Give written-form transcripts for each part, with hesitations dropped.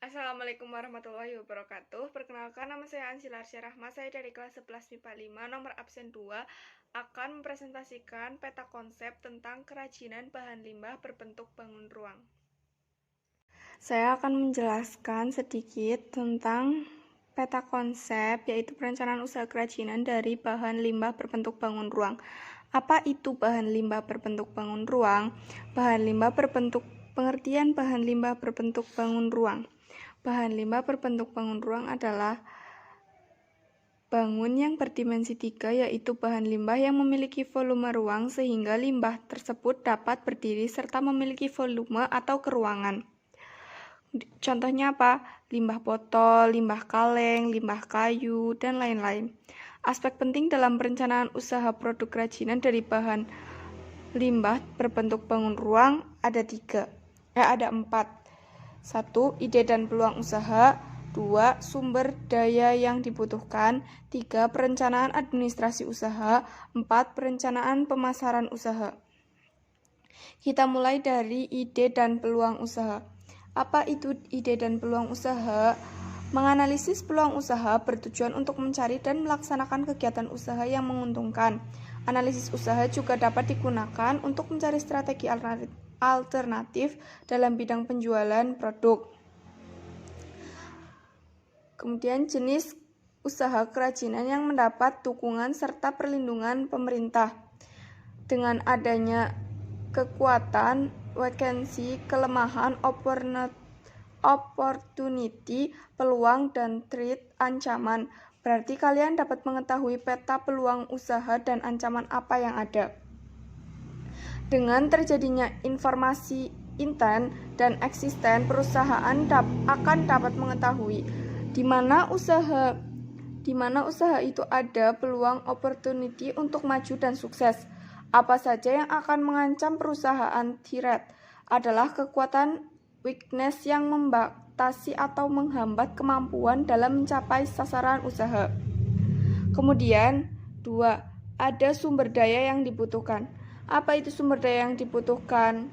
Assalamualaikum warahmatullahi wabarakatuh. Perkenalkan, nama saya Ansila Rahma. Saya dari kelas 11 MIPA 5, nomor absen 2, akan mempresentasikan peta konsep tentang kerajinan bahan limbah berbentuk bangun ruang. Saya akan menjelaskan sedikit tentang peta konsep, yaitu perencanaan usaha kerajinan dari bahan limbah berbentuk bangun ruang. Apa itu bahan limbah berbentuk bangun ruang? Pengertian bahan limbah berbentuk bangun ruang. Bahan limbah berbentuk bangun ruang adalah bangun yang berdimensi 3, yaitu bahan limbah yang memiliki volume ruang sehingga limbah tersebut dapat berdiri serta memiliki volume atau keruangan. Contohnya apa? Limbah botol, limbah kaleng, limbah kayu, dan lain-lain. Aspek penting dalam perencanaan usaha produk kerajinan dari bahan limbah berbentuk bangun ruang ada 4. 1. Ide dan peluang usaha. 2. Sumber daya yang dibutuhkan. 3. Perencanaan administrasi usaha. 4. Perencanaan pemasaran usaha. Kita mulai dari ide dan peluang usaha. Apa itu ide dan peluang usaha? Menganalisis peluang usaha bertujuan untuk mencari dan melaksanakan kegiatan usaha yang menguntungkan. Analisis usaha juga dapat digunakan untuk mencari strategi alternatif dalam bidang penjualan produk. Kemudian jenis usaha kerajinan yang mendapat dukungan serta perlindungan pemerintah. Dengan adanya kekuatan, vacancy, kelemahan, opportunity, peluang, dan threat, ancaman. Berarti kalian dapat mengetahui peta peluang usaha dan ancaman apa yang ada. Dengan terjadinya informasi intent dan eksisten, perusahaan akan dapat mengetahui di mana usaha itu ada peluang opportunity untuk maju dan sukses. Apa saja yang akan mengancam perusahaan threat adalah kekuatan weakness yang membatasi atau menghambat kemampuan dalam mencapai sasaran usaha. Kemudian, 2. Ada sumber daya yang dibutuhkan. Apa itu sumber daya yang dibutuhkan?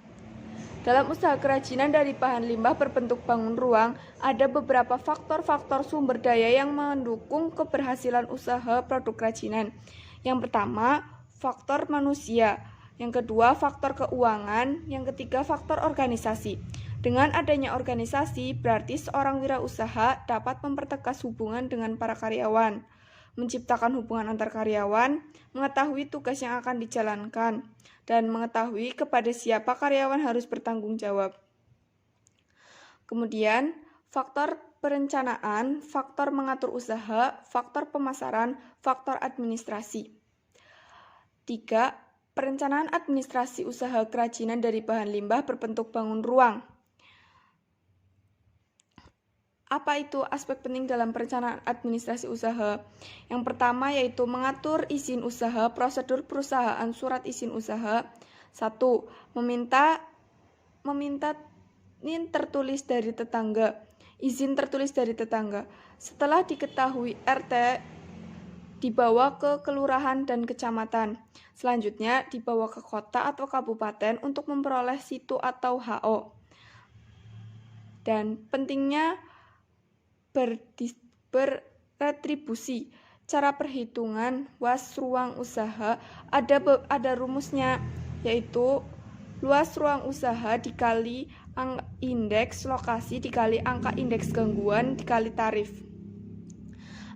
Dalam usaha kerajinan dari bahan limbah berbentuk bangun ruang, ada beberapa faktor-faktor sumber daya yang mendukung keberhasilan usaha produk kerajinan. Yang pertama, faktor manusia. Yang kedua, faktor keuangan. Yang ketiga, faktor organisasi. Dengan adanya organisasi, berarti seorang wirausaha dapat mempertegas hubungan dengan para karyawan, menciptakan hubungan antar karyawan, mengetahui tugas yang akan dijalankan, dan mengetahui kepada siapa karyawan harus bertanggung jawab. Kemudian, faktor perencanaan, faktor mengatur usaha, faktor pemasaran, faktor administrasi. 3. Perencanaan administrasi usaha kerajinan dari bahan limbah berbentuk bangun ruang. Apa itu aspek penting dalam perencanaan administrasi usaha? Yang pertama yaitu mengatur izin usaha, prosedur perusahaan, surat izin usaha. 1. Meminta izin tertulis dari tetangga. Izin tertulis dari tetangga. Setelah diketahui RT, dibawa ke kelurahan dan kecamatan. Selanjutnya dibawa ke kota atau kabupaten untuk memperoleh situ atau HO. Dan pentingnya berretribusi. Cara perhitungan luas ruang usaha ada rumusnya, yaitu luas ruang usaha dikali indeks lokasi dikali angka indeks gangguan dikali tarif.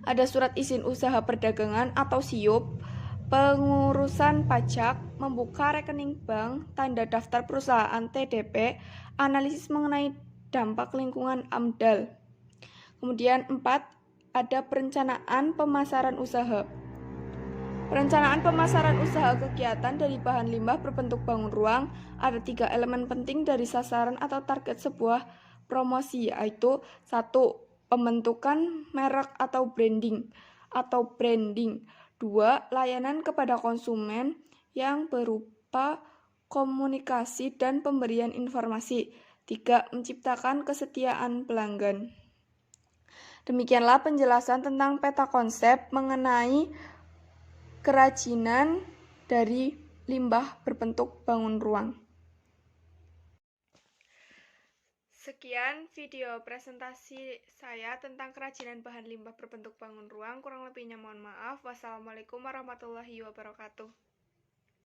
Ada surat izin usaha perdagangan atau SIUP, pengurusan pajak, membuka rekening bank, tanda daftar perusahaan TDP, analisis mengenai dampak lingkungan AMDAL. Kemudian 4, ada perencanaan pemasaran usaha. Perencanaan pemasaran usaha kegiatan dari bahan limbah berbentuk bangun ruang ada 3 elemen penting dari sasaran atau target sebuah promosi, yaitu 1. Pembentukan merek atau branding. 2. Layanan kepada konsumen yang berupa komunikasi dan pemberian informasi. 3. Menciptakan kesetiaan pelanggan. Demikianlah penjelasan tentang peta konsep mengenai kerajinan dari limbah berbentuk bangun ruang. Sekian video presentasi saya tentang kerajinan bahan limbah berbentuk bangun ruang. Kurang lebihnya mohon maaf. Wassalamualaikum warahmatullahi wabarakatuh.